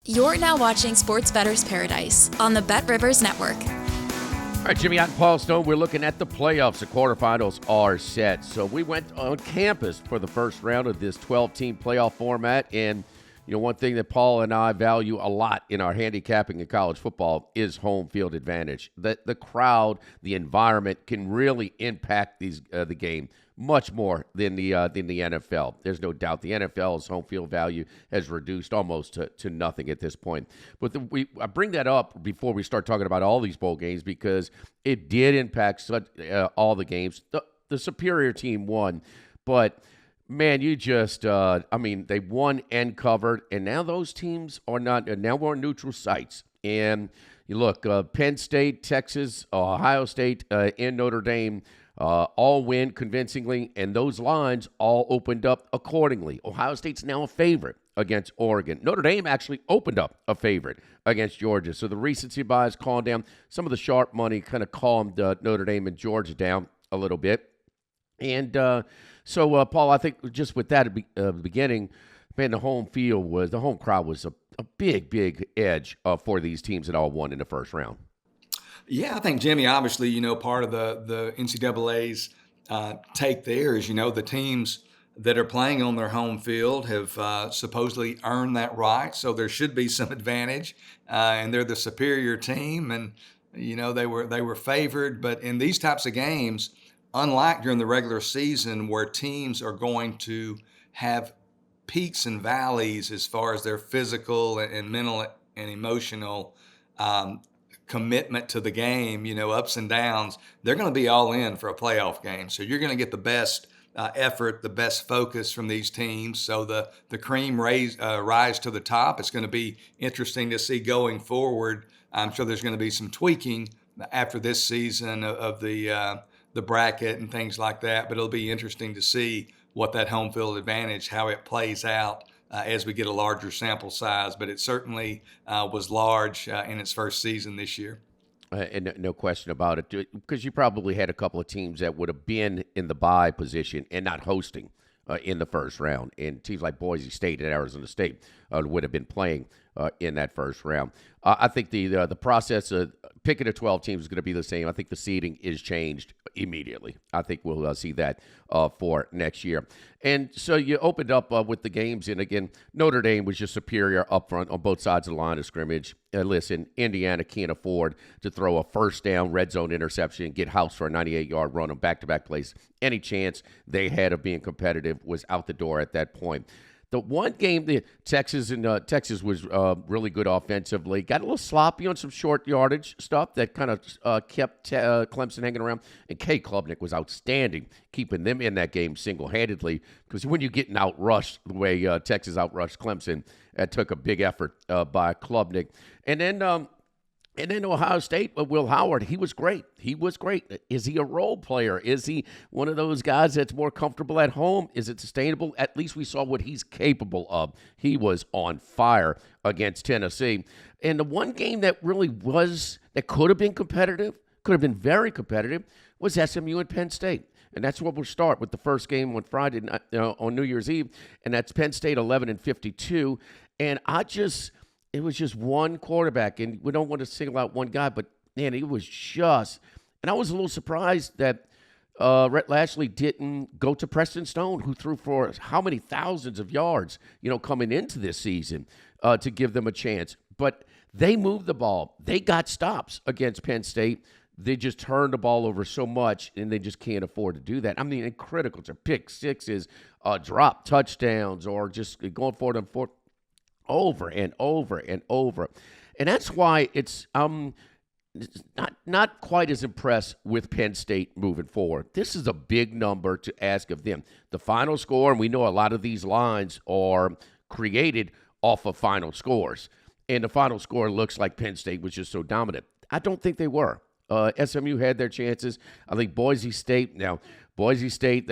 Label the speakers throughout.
Speaker 1: You're now watching Sports Bettor's Paradise on the Bet Rivers Network.
Speaker 2: All right, Jimmy Ott and Paul Stone, we're looking at the playoffs. The quarterfinals are set. So we went on campus for the first round of this 12-team playoff format. And, you know, one thing that Paul and I value a lot in our handicapping in college football is home field advantage. The crowd, the environment can really impact the game much more than the NFL. There's no doubt the NFL's home field value has reduced almost to nothing at this point. But I bring that up before we start talking about all these bowl games because it did impact all the games. The superior team won, but man, you just, they won and covered, and now those teams are not, now we're on neutral sites. And you look, Penn State, Texas, Ohio State, and Notre Dame all win convincingly, and those lines all opened up accordingly. Ohio State's now a favorite against Oregon. Notre Dame actually opened up a favorite against Georgia. So the recency bias calmed down. Some of the sharp money kind of calmed Notre Dame and Georgia down a little bit. And so, Paul, I think just with that at the beginning, man, the home crowd was a big edge for these teams that all won in the first round.
Speaker 3: Yeah, I think, Jimmy, obviously, part of the NCAA's take there is, the teams that are playing on their home field have supposedly earned that right. So there should be some advantage, and they're the superior team, and they were favored. But in these types of games, unlike during the regular season, where teams are going to have peaks and valleys as far as their physical and mental and emotional commitment to the game, ups and downs, they're going to be all in for a playoff game. So you're going to get the best effort, the best focus from these teams. So the cream rise to the top. It's going to be interesting to see going forward. I'm sure there's going to be some tweaking after this season of the bracket and things like that, but it'll be interesting to see what that home field advantage, how it plays out as we get a larger sample size. But it certainly was large in its first season this year.
Speaker 2: And no question about it, because you probably had a couple of teams that would have been in the bye position and not hosting in the first round. And teams like Boise State and Arizona State would have been playing in that first round. I think the process of picking the 12 teams is going to be the same. I think the seeding is changed immediately. I think we'll see that for next year. And so you opened up with the games, and again, Notre Dame was just superior up front on both sides of the line of scrimmage. Listen, Indiana can't afford to throw a first down red zone interception and get housed for a 98-yard run on back-to-back plays. Any chance they had of being competitive was out the door at that point. The one game, Texas was really good offensively. Got a little sloppy on some short yardage stuff that kind of kept Clemson hanging around. And Kay Klubnik was outstanding, keeping them in that game single-handedly. Because when you're getting outrushed the way Texas outrushed Clemson, that took a big effort by Klubnik. And then Ohio State, Will Howard, he was great. Is he a role player? Is he one of those guys that's more comfortable at home? Is it sustainable? At least we saw what he's capable of. He was on fire against Tennessee. And the one game that could have been competitive, could have been very competitive, was SMU and Penn State. And that's where we'll start with the first game on Friday, on New Year's Eve. And that's Penn State 11-52. And it was just one quarterback, and we don't want to single out one guy, but, man, it was just – and I was a little surprised that Rhett Lashley didn't go to Preston Stone, who threw for how many thousands of yards, coming into this season to give them a chance. But they moved the ball. They got stops against Penn State. They just turned the ball over so much, and they just can't afford to do that. I mean, critical to pick sixes, drop touchdowns, or just going for it on fourth. Over and over and over. And that's why it's not quite as impressed with Penn State moving forward. This is a big number to ask of them. The final score, and we know a lot of these lines are created off of final scores. And the final score looks like Penn State was just so dominant. I don't think they were. SMU had their chances. I think Boise State, they're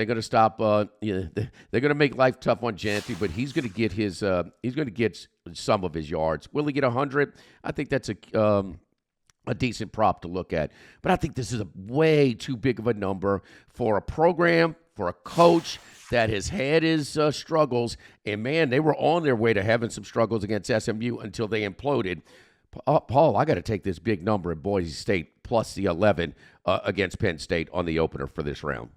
Speaker 2: going to stop. They're going to make life tough on Janty, but he's going to get some of his yards. Will he get 100? I think that's a decent prop to look at. But I think this is a way too big of a number for a program, for a coach that has had his struggles, and, man, they were on their way to having some struggles against SMU until they imploded. Paul, I got to take this big number in Boise State plus the 11 against Penn State on the opener for this round.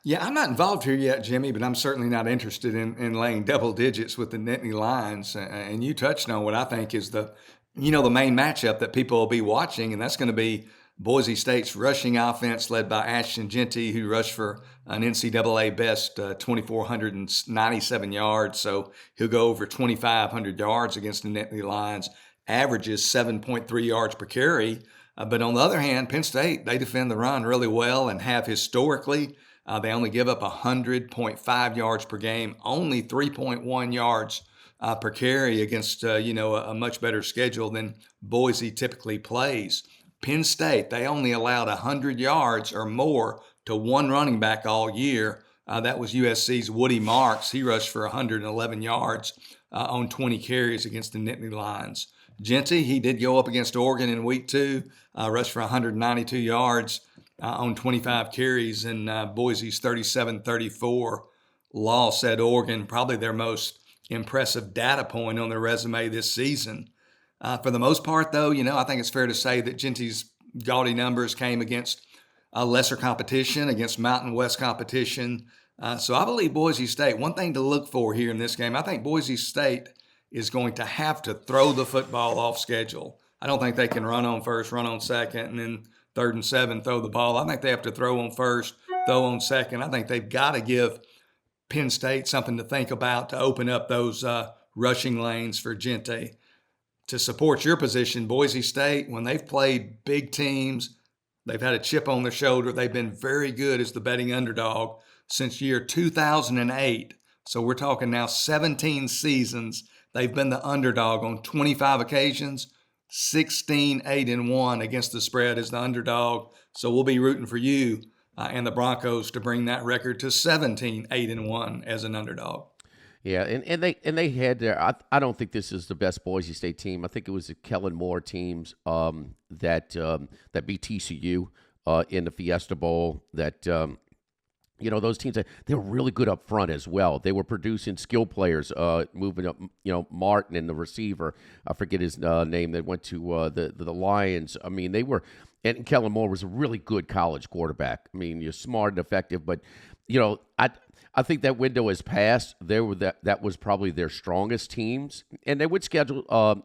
Speaker 3: Yeah, I'm not involved here yet, Jimmy, but I'm certainly not interested in laying double digits with the Nittany Lions. And you touched on what I think is the main matchup that people will be watching, and that's going to be Boise State's rushing offense led by Ashton Jeanty, who rushed for an NCAA best 2,497 yards. So he'll go over 2,500 yards against the Nittany Lions, averages 7.3 yards per carry. But on the other hand, Penn State, they defend the run really well and have historically. They only give up 100.5 yards per game, only 3.1 yards per carry against, a much better schedule than Boise typically plays. Penn State, they only allowed 100 yards or more to one running back all year. That was USC's Woody Marks. He rushed for 111 yards on 20 carries against the Nittany Lions. Jeanty, he did go up against Oregon in week 2, rushed for 192 yards on 25 carries, and Boise's 37-34 loss at Oregon, probably their most impressive data point on their resume this season. For the most part, though, I think it's fair to say that Jeanty's gaudy numbers came against lesser competition, against Mountain West competition. So I believe Boise State, one thing to look for here in this game, I think Boise State is going to have to throw the football off schedule. I don't think they can run on first, run on second, and then 3rd and 7, throw the ball. I think they have to throw on first, throw on second. I think they've got to give Penn State something to think about to open up those rushing lanes for Jeanty. To support your position, Boise State, when they've played big teams, they've had a chip on their shoulder. They've been very good as the betting underdog since year 2008. So we're talking now 17 seasons. They've been the underdog on 25 occasions, 16 8-1 against the spread as the underdog. So we'll be rooting for you and the Broncos to bring that record to 17 8-1 as an underdog.
Speaker 2: Yeah, and they had their. I don't think this is the best Boise State team. I think it was the Kellen Moore teams that beat TCU in the Fiesta Bowl. That those teams, they were really good up front as well. They were producing skill players, moving up. Martin and the receiver, I forget his name, that went to the Lions. I mean, they were. And Kellen Moore was a really good college quarterback. I mean, you're smart and effective, but I think that window has passed. That was probably their strongest teams, and they would schedule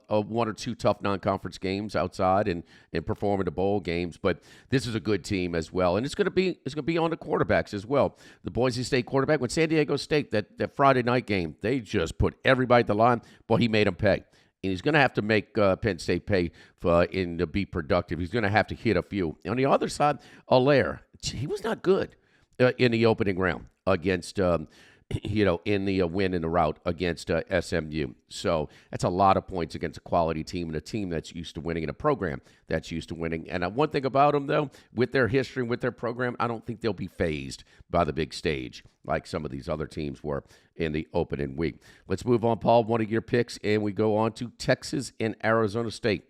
Speaker 2: one or two tough non-conference games outside and perform in the bowl games. But this is a good team as well, and it's going to be on the quarterbacks as well. The Boise State quarterback, when San Diego State that Friday night game, they just put everybody at the line. Boy, he made them pay. And he's going to have to make Penn State pay to be productive. He's going to have to hit a few. On the other side, Allaire, he was not good in the opening round against, in the win in the rout against SMU. So that's a lot of points against a quality team and a team that's used to winning and a program that's used to winning. And one thing about them, though, with their history and with their program, I don't think they'll be fazed by the big stage like some of these other teams were in the opening week. Let's move on, Paul, one of your picks, and we go on to Texas and Arizona State.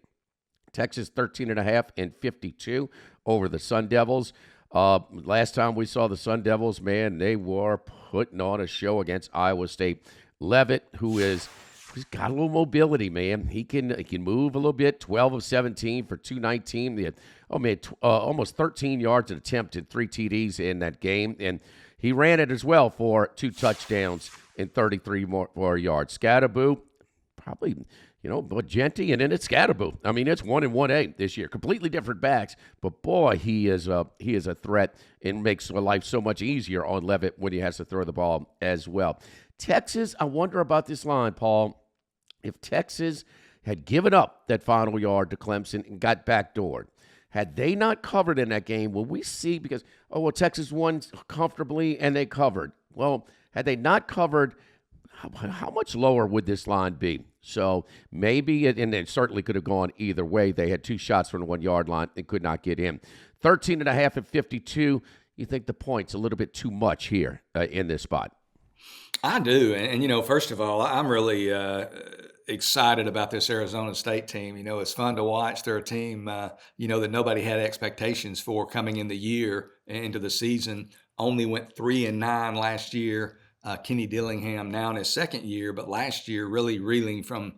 Speaker 2: Texas 13.5 and 52 over the Sun Devils. Last time we saw the Sun Devils, man, they were putting on a show against Iowa State. Levitt, he's got a little mobility, man. He can move a little bit. 12 of 17 for 219. They had, almost 13 yards an attempt and 3 TDs in that game, and he ran it as well for 2 touchdowns and 33 more yards. Scatterboo, probably. But Jeanty, and then it's Scatterboo. I mean, it's 1 and 1A this year. Completely different backs, but boy, he is a threat and makes life so much easier on Levitt when he has to throw the ball as well. Texas, I wonder about this line, Paul. If Texas had given up that final yard to Clemson and got backdoored, had they not covered in that game, will we see, because, Texas won comfortably and they covered. Well, had they not covered, how much lower would this line be? So maybe, and it certainly could have gone either way. They had 2 shots from the 1-yard line and could not get in. 13.5 and 52. You think the point's a little bit too much here in this spot?
Speaker 3: I do. And first of all, I'm really excited about this Arizona State team. It's fun to watch. They're a team, that nobody had expectations for coming in the year, into the season. only went 3-9 last year. Kenny Dillingham now in his second year, but last year really reeling from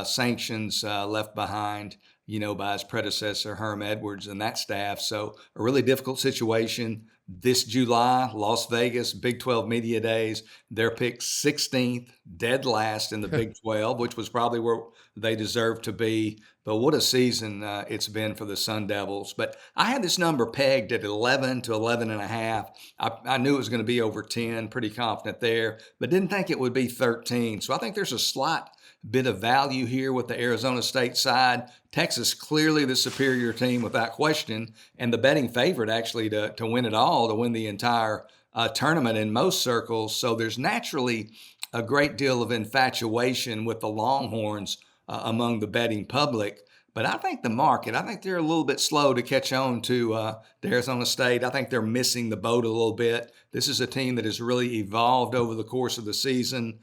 Speaker 3: sanctions left behind, by his predecessor, Herm Edwards, and that staff. So a really difficult situation. This July, Las Vegas, Big 12 Media Days, they're picked 16th, dead last in the Big 12, which was probably where they deserved to be. But what a season it's been for the Sun Devils. But I had this number pegged at 11 to 11 and a half. I knew it was going to be over 10, pretty confident there, but didn't think it would be 13. So I think there's a slight bit of value here with the Arizona State side. Texas clearly the superior team without question, and the betting favorite actually to win it all, to win the entire tournament in most circles. So there's naturally a great deal of infatuation with the Longhorns among the betting public. But I think I think they're a little bit slow to catch on to Arizona State. I think they're missing the boat a little bit. This is a team that has really evolved over the course of the season.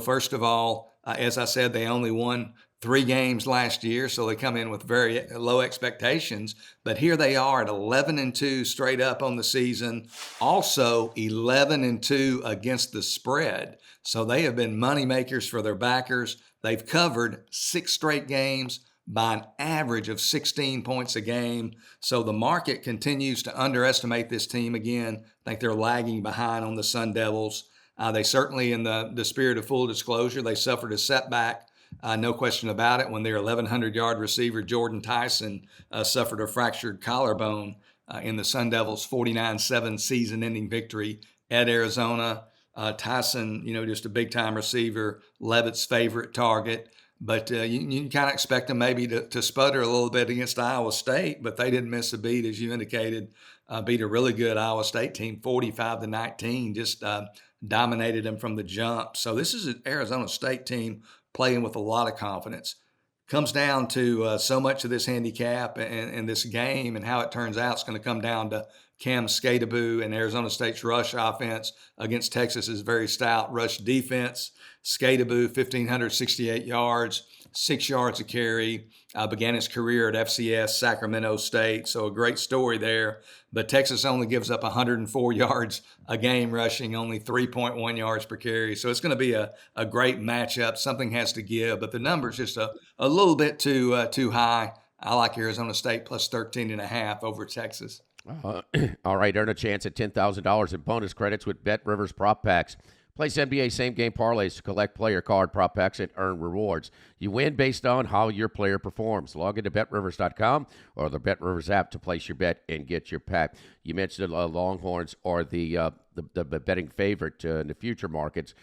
Speaker 3: First of all, as I said, they only won 3 games last year, so they come in with very low expectations. But here they are at 11-2 straight up on the season. Also 11-2 against the spread. So they have been money makers for their backers. They've covered 6 straight games by an average of 16 points a game. So the market continues to underestimate this team again. I think they're lagging behind on the Sun Devils. They certainly, in the spirit of full disclosure, they suffered a setback, no question about it, when their 1,100-yard receiver, Jordan Tyson, suffered a fractured collarbone in the Sun Devils' 49-7 season-ending victory at Arizona. Tyson, just a big-time receiver, Levitt's favorite target. But you kind of expect them maybe to sputter a little bit against Iowa State, but they didn't miss a beat, as you indicated. Beat a really good Iowa State team, 45-19, just dominated them from the jump. So this is an Arizona State team playing with a lot of confidence. Comes down to so much of this handicap and this game, and how it turns out it's going to come down to Cam Skataboo and Arizona State's rush offense against Texas's very stout rush defense. Skataboo, 1,568 yards, 6 yards a carry, began his career at FCS Sacramento State, so a great story there. But Texas only gives up 104 yards a game rushing, only 3.1 yards per carry. So it's going to be a great matchup. Something has to give, but the number's just a little bit too high. I like Arizona State plus 13.5 over Texas.
Speaker 2: All right, earn a chance at $10,000 in bonus credits with BetRivers Prop Packs. Place NBA same-game parlays to collect player card prop packs and earn rewards. You win based on how your player performs. Log into BetRivers.com or the BetRivers app to place your bet and get your pack. You mentioned the Longhorns are the betting favorite in the future markets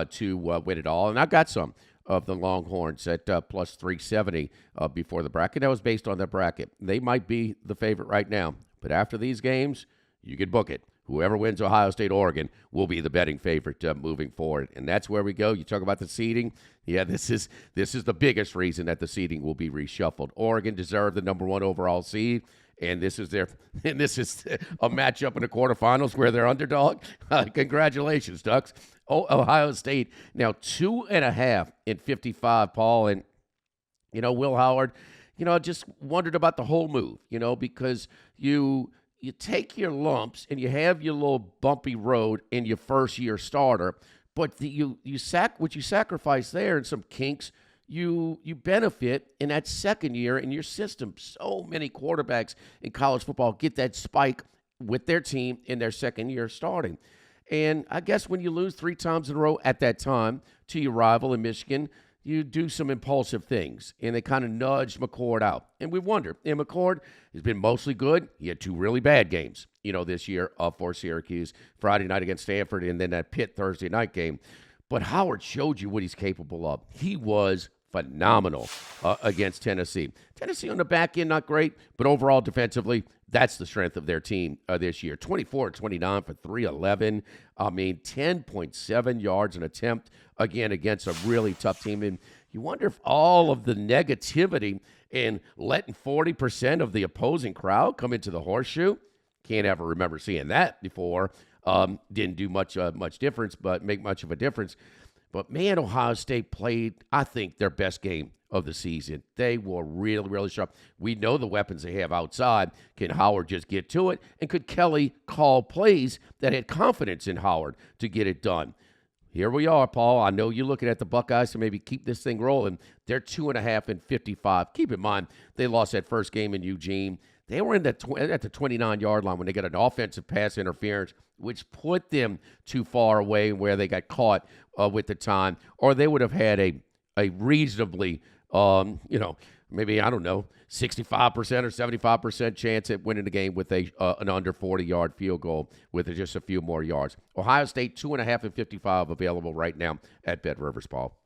Speaker 2: to win it all. And I got some of the Longhorns at plus 370 before the bracket. That was based on the bracket. They might be the favorite right now. But after these games, you can book it. Whoever wins Ohio State, Oregon will be the betting favorite moving forward. And that's where we go. You talk about the seeding. Yeah, this is the biggest reason that the seeding will be reshuffled. Oregon deserved the number 1 overall seed, and this is a matchup in the quarterfinals where they're underdog. Congratulations, Ducks. Ohio State now 2.5 in 55, Paul. And, Will Howard, just wondered about the whole move, because you take your lumps and you have your little bumpy road in your first-year starter, but what you sacrifice there and some kinks, you benefit in that second year in your system. So many quarterbacks in college football get that spike with their team in their second year starting. And I guess when you lose 3 times in a row at that time to your rival in Michigan, you do some impulsive things, and they kind of nudged McCord out. And we wonder, and McCord has been mostly good. He had 2 really bad games, this year for Syracuse, Friday night against Stanford, and then that Pitt Thursday night game. But Howard showed you what he's capable of. He was phenomenal against Tennessee. Tennessee on the back end, not great, but overall defensively, that's the strength of their team this year. 24-29 for 311. 10.7 yards an attempt, again, against a really tough team. And you wonder if all of the negativity and letting 40% of the opposing crowd come into the horseshoe, can't ever remember seeing that before, didn't do much difference, but make much of a difference. But, man, Ohio State played, I think, their best game of the season. They were really, really sharp. We know the weapons they have outside. Can Howard just get to it? And could Kelly call plays that had confidence in Howard to get it done? Here we are, Paul. I know you're looking at the Buckeyes to maybe keep this thing rolling. They're 2.5 and 55. Keep in mind, they lost that first game in Eugene. They were at the 29-yard line when they got an offensive pass interference, which put them too far away where they got caught with the time, or they would have had a reasonably, maybe, 65% or 75% chance at winning the game with an under 40-yard field goal with just a few more yards. Ohio State, 2.5 and 55 available right now at BetRivers, Paul.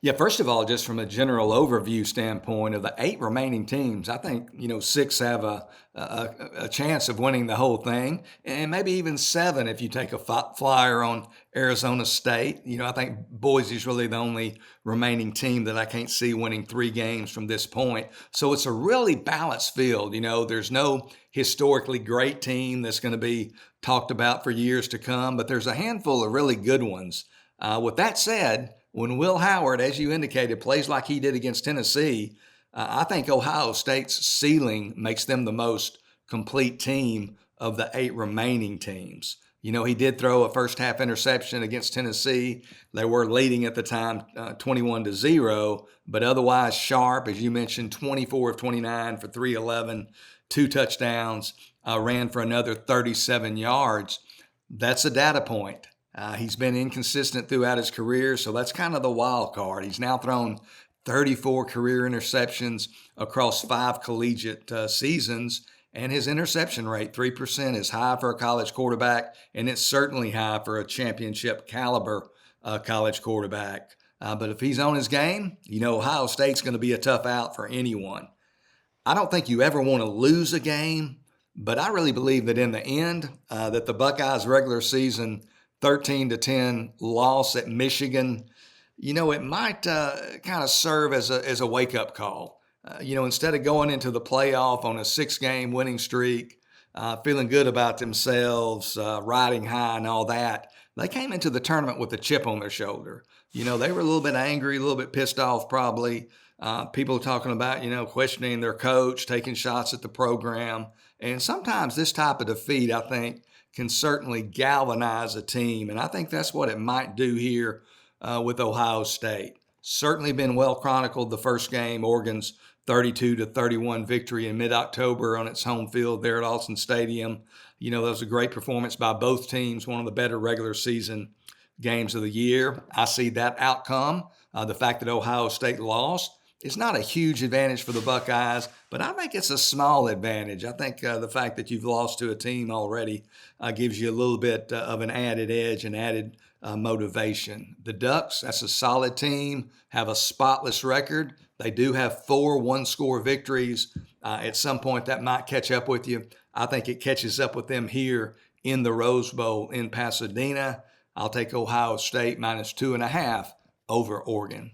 Speaker 3: Yeah, first of all, just from a general overview standpoint of the 8 remaining teams, I think, 6 have a chance of winning the whole thing, and maybe even 7 if you take a flyer on Arizona State. I think Boise's really the only remaining team that I can't see winning 3 games from this point. So it's a really balanced field. There's no historically great team that's going to be talked about for years to come, but there's a handful of really good ones. With that said, when Will Howard, as you indicated, plays like he did against Tennessee, I think Ohio State's ceiling makes them the most complete team of the 8 remaining teams. He did throw a first-half interception against Tennessee. They were leading at the time 21-0, but otherwise sharp, as you mentioned, 24 of 29 for 311, 2 touchdowns, ran for another 37 yards. That's a data point. He's been inconsistent throughout his career, so that's kind of the wild card. He's now thrown 34 career interceptions across 5 collegiate seasons, and his interception rate, 3%, is high for a college quarterback, and it's certainly high for a championship caliber college quarterback. But if he's on his game, Ohio State's going to be a tough out for anyone. I don't think you ever want to lose a game, but I really believe that in the end, that the Buckeyes' regular season 13-10 loss at Michigan, it might kind of serve as a wake-up call. Instead of going into the playoff on a 6-game winning streak, feeling good about themselves, riding high and all that, they came into the tournament with a chip on their shoulder. They were a little bit angry, a little bit pissed off probably. People talking about, questioning their coach, taking shots at the program. And sometimes this type of defeat, I think, can certainly galvanize a team. And I think that's what it might do here with Ohio State. Certainly been well chronicled the first game, Oregon's 32-31 victory in mid-October on its home field there at Alton Stadium. That was a great performance by both teams, one of the better regular season games of the year. I see that outcome. The fact that Ohio State lost, it's not a huge advantage for the Buckeyes, but I think it's a small advantage. I think the fact that you've lost to a team already gives you a little bit of an added edge and added motivation. The Ducks, that's a solid team, have a spotless record. They do have 4 one-score victories. At some point, that might catch up with you. I think it catches up with them here in the Rose Bowl in Pasadena. I'll take Ohio State -2.5 over Oregon.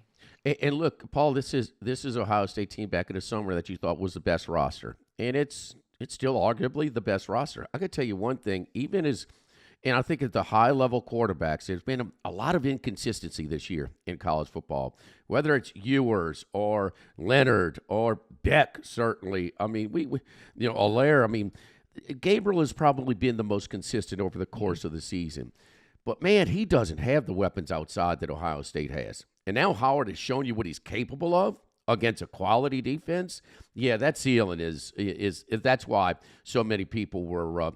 Speaker 2: And look, Paul, this is Ohio State team back in the summer that you thought was the best roster, and it's still arguably the best roster. I could tell you one thing, and I think at the high level quarterbacks, there's been a lot of inconsistency this year in college football, whether it's Ewers or Leonard or Beck. Certainly, I mean, Allaire. I mean, Gabriel has probably been the most consistent over the course of the season, but man, he doesn't have the weapons outside that Ohio State has. And now Howard has shown you what he's capable of against a quality defense. Yeah, that ceiling is that's why so many people were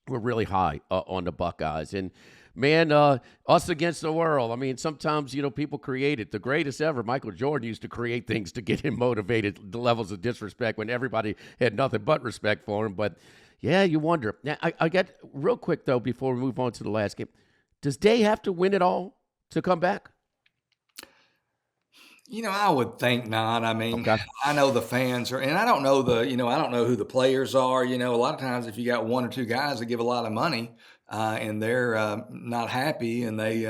Speaker 2: really high on the Buckeyes. And man, us against the world. I mean, sometimes people create it. The greatest ever, Michael Jordan, used to create things to get him motivated. The levels of disrespect when everybody had nothing but respect for him. But yeah, you wonder. Now, I get real quick though before we move on to the last game. Does Day have to win it all to come back?
Speaker 3: I would think not. I mean,
Speaker 2: Okay.
Speaker 3: I know the fans are, and I don't know I don't know who the players are. A lot of times if you got 1 or 2 guys that give a lot of money and they're not happy and they,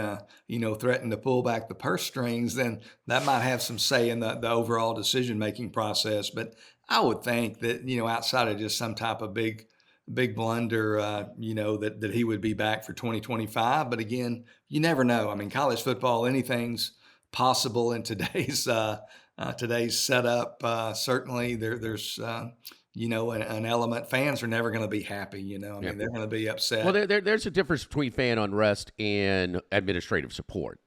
Speaker 3: threaten to pull back the purse strings, then that might have some say in the overall decision-making process. But I would think that, outside of just some type of big big blunder, that he would be back for 2025. But again, you never know. I mean, college football, anything's possible in today's setup. Certainly, there's an element. Fans are never going to be happy. I
Speaker 2: Yeah.
Speaker 3: mean, they're going to be upset.
Speaker 2: Well, there's a difference between fan unrest and administrative support.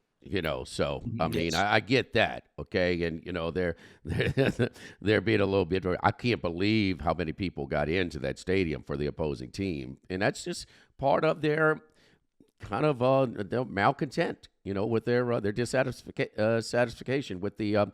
Speaker 2: So I mean,
Speaker 3: Yes.
Speaker 2: I get that, okay, and they're being a little bit. I can't believe how many people got into that stadium for the opposing team, and that's just part of their kind of their malcontent, with their satisfaction with the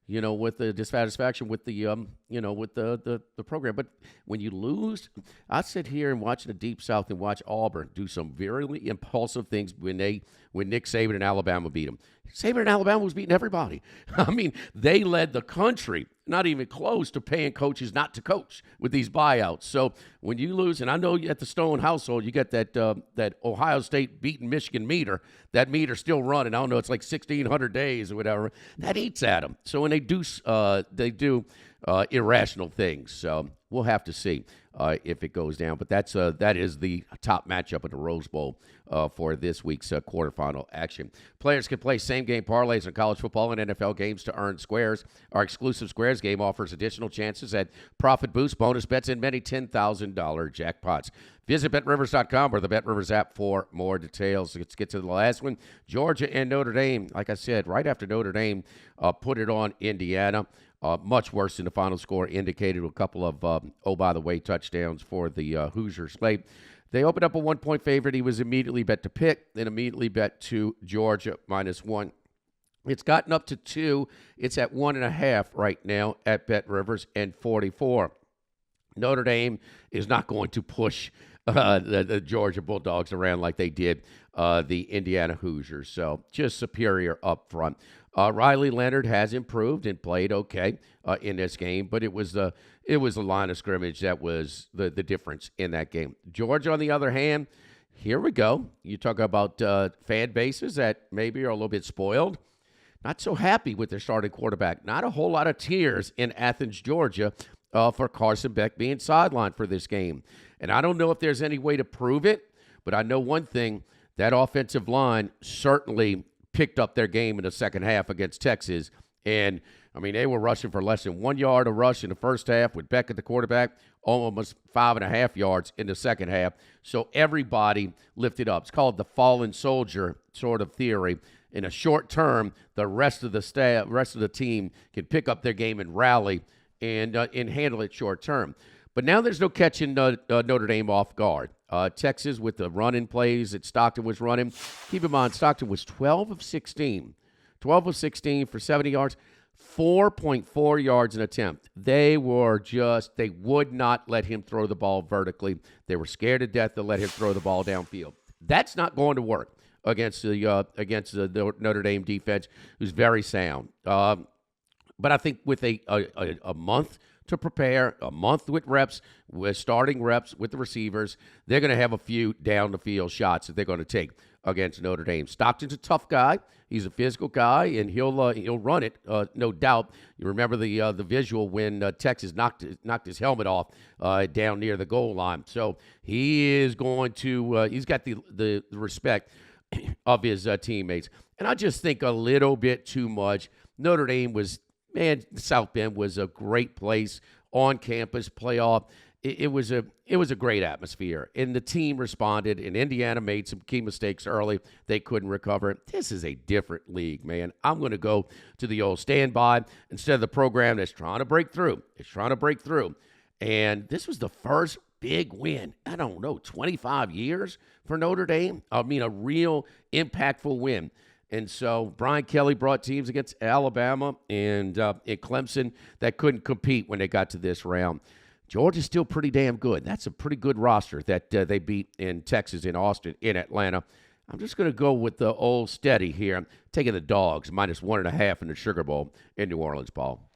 Speaker 2: with the dissatisfaction with the with the program. But when you lose, I sit here and watch the Deep South and watch Auburn do some very impulsive things when Nick Saban and Alabama beat them. Saban and Alabama was beating everybody. I mean, they led the country, not even close to paying coaches not to coach with these buyouts. So when you lose, and I know at the Stone household, you get that Ohio State beating Michigan meter. That meter's still running. I don't know, it's like 1,600 days or whatever. That eats at them. So when they do irrational things. So we'll have to see if it goes down. But that is the top matchup in the Rose Bowl for this week's quarterfinal action. Players can play same-game parlays in college football and NFL games to earn squares. Our exclusive Squares game offers additional chances at profit boost, bonus bets, and many $10,000 jackpots. Visit BetRivers.com or the BetRivers app for more details. Let's get to the last one. Georgia and Notre Dame. Like I said, right after Notre Dame put it on Indiana. Much worse than the final score indicated. A couple of, by the way, touchdowns for the Hoosiers late. They opened up a 1-point favorite. He was immediately bet to pick, then immediately bet to Georgia -1. It's gotten up to 2. It's at 1.5 right now at BetRivers and 44. Notre Dame is not going to push the Georgia Bulldogs around like they did the Indiana Hoosiers. So just superior up front. Riley Leonard has improved and played okay in this game, but it was the line of scrimmage that was the difference in that game. Georgia, on the other hand, here we go. You talk about fan bases that maybe are a little bit spoiled. Not so happy with their starting quarterback. Not a whole lot of tears in Athens, Georgia, for Carson Beck being sidelined for this game. And I don't know if there's any way to prove it, but I know one thing, that offensive line certainly picked up their game in the second half against Texas. And, I mean, they were rushing for less than 1 yard a rush in the first half with Beck at the quarterback, almost 5.5 yards in the second half. So everybody lifted up. It's called the fallen soldier sort of theory. In a short term, the rest of the team can pick up their game and rally and handle it short term. But now there's no catching Notre Dame off guard. Texas with the running plays that Stockton was running. Keep in mind, Stockton was 12 of 16. 12 of 16 for 70 yards, 4.4 yards an attempt. They would not let him throw the ball vertically. They were scared to death to let him throw the ball downfield. That's not going to work against the Notre Dame defense, who's very sound. But I think with a month to prepare, a month with reps, with starting reps with the receivers, they're going to have a few down-the-field shots that they're going to take against Notre Dame. Stockton's a tough guy. He's a physical guy, and he'll run it, no doubt. You remember the visual when Texas knocked his helmet off down near the goal line. So he is going to he's got the respect of his teammates. And I just think a little bit too much. Notre Dame South Bend was a great place on campus, playoff. It was a great atmosphere, and the team responded, and Indiana made some key mistakes early. They couldn't recover. This is a different league, man. I'm going to go to the old standby instead of the program that's trying to break through. It's trying to break through. And this was the first big win, 25 years for Notre Dame. I mean, a real impactful win. And so Brian Kelly brought teams against Alabama and Clemson that couldn't compete when they got to this round. Georgia's still pretty damn good. That's a pretty good roster that they beat in Texas, in Austin, in Atlanta. I'm just going to go with the old steady here. I'm taking the Dogs, -1.5 in the Sugar Bowl in New Orleans, Paul.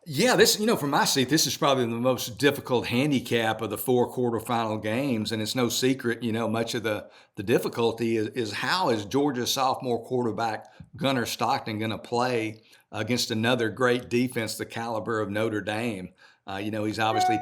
Speaker 3: Yeah, this, from my seat, this is probably the most difficult handicap of the 4 quarterfinal games, and it's no secret, much of the difficulty is how is Georgia's sophomore quarterback Gunnar Stockton going to play against another great defense, the caliber of Notre Dame. He's obviously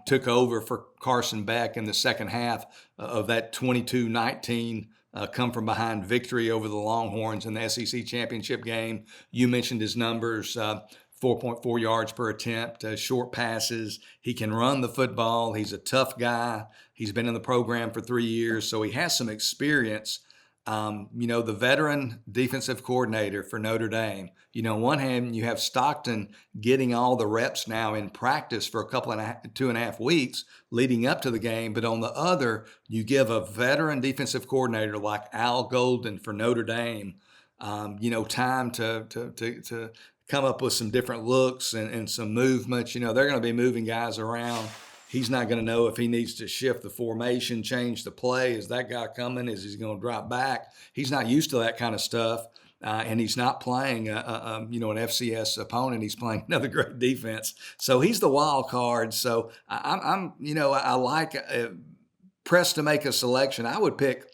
Speaker 3: took over for Carson Beck in the second half of that 22-19 come from behind victory over the Longhorns in the SEC championship game. You mentioned his numbers, 4.4 yards per attempt, short passes. He can run the football. He's a tough guy. He's been in the program for 3 years, so he has some experience. The veteran defensive coordinator for Notre Dame, on one hand, you have Stockton getting all the reps now in practice for 2.5 weeks leading up to the game. But on the other, you give a veteran defensive coordinator like Al Golden for Notre Dame, time to come up with some different looks and some movements. They're going to be moving guys around. He's not going to know if he needs to shift the formation, change the play. Is that guy coming? Is he going to drop back? He's not used to that kind of stuff, and he's not playing an FCS opponent. He's playing another great defense. So he's the wild card. So I like pressed to make a selection. I would pick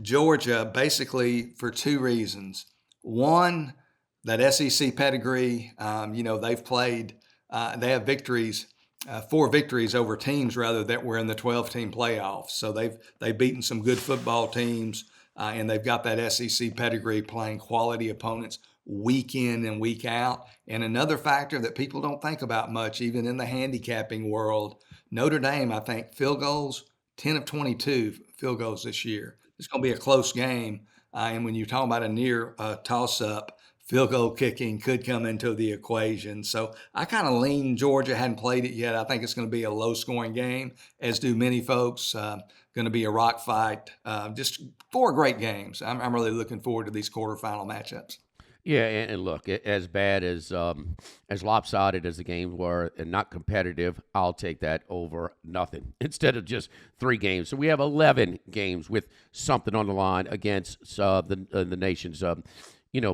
Speaker 3: Georgia basically for 2 reasons. One, that SEC pedigree. They've played. They have victories. 4 victories over teams rather that were in the 12-team playoffs. So they've beaten some good football teams, and they've got that SEC pedigree playing quality opponents week in and week out. And another factor that people don't think about much, even in the handicapping world, Notre Dame, I think, field goals, 10 of 22 field goals this year. It's going to be a close game. And when you're talking about a near toss-up, field goal kicking could come into the equation. So I kind of lean Georgia. Hadn't played it yet. I think it's going to be a low-scoring game, as do many folks. Going to be a rock fight. Just 4 great games. I'm really looking forward to these quarterfinal matchups.
Speaker 2: Yeah, and look, as bad as lopsided as the games were and not competitive, I'll take that over nothing instead of just 3 games. So we have 11 games with something on the line against the nation's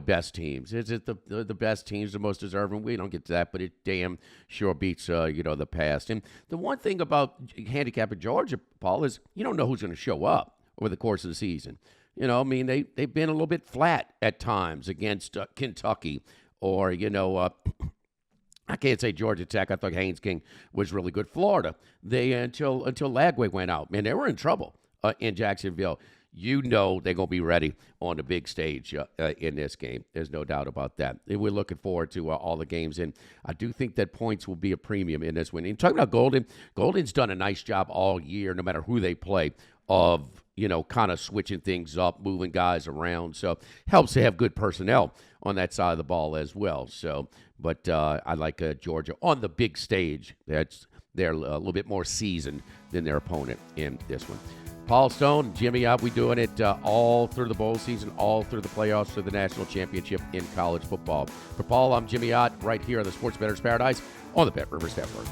Speaker 2: best teams. Is it the best teams, the most deserving? We don't get to that, but it damn sure beats, the past. And the one thing about handicapping Georgia, Paul, is you don't know who's going to show up over the course of the season. They've been a little bit flat at times against Kentucky or, I can't say Georgia Tech. I thought Haynes King was really good. Florida, they until Lagway went out, man, they were in trouble in Jacksonville. They're going to be ready on the big stage in this game. There's no doubt about that. And we're looking forward to all the games. And I do think that points will be a premium in this one. And talking about Golden's done a nice job all year, no matter who they play, of, kind of switching things up, moving guys around. So helps to have good personnel on that side of the ball as well. So, but I like Georgia on the big stage. They're a little bit more seasoned than their opponent in this one. Paul Stone, Jimmy Ott, we doing it all through the bowl season, all through the playoffs, through the national championship in college football. For Paul, I'm Jimmy Ott, right here on the Sports Bettor's Paradise on the Bet Rivers Network.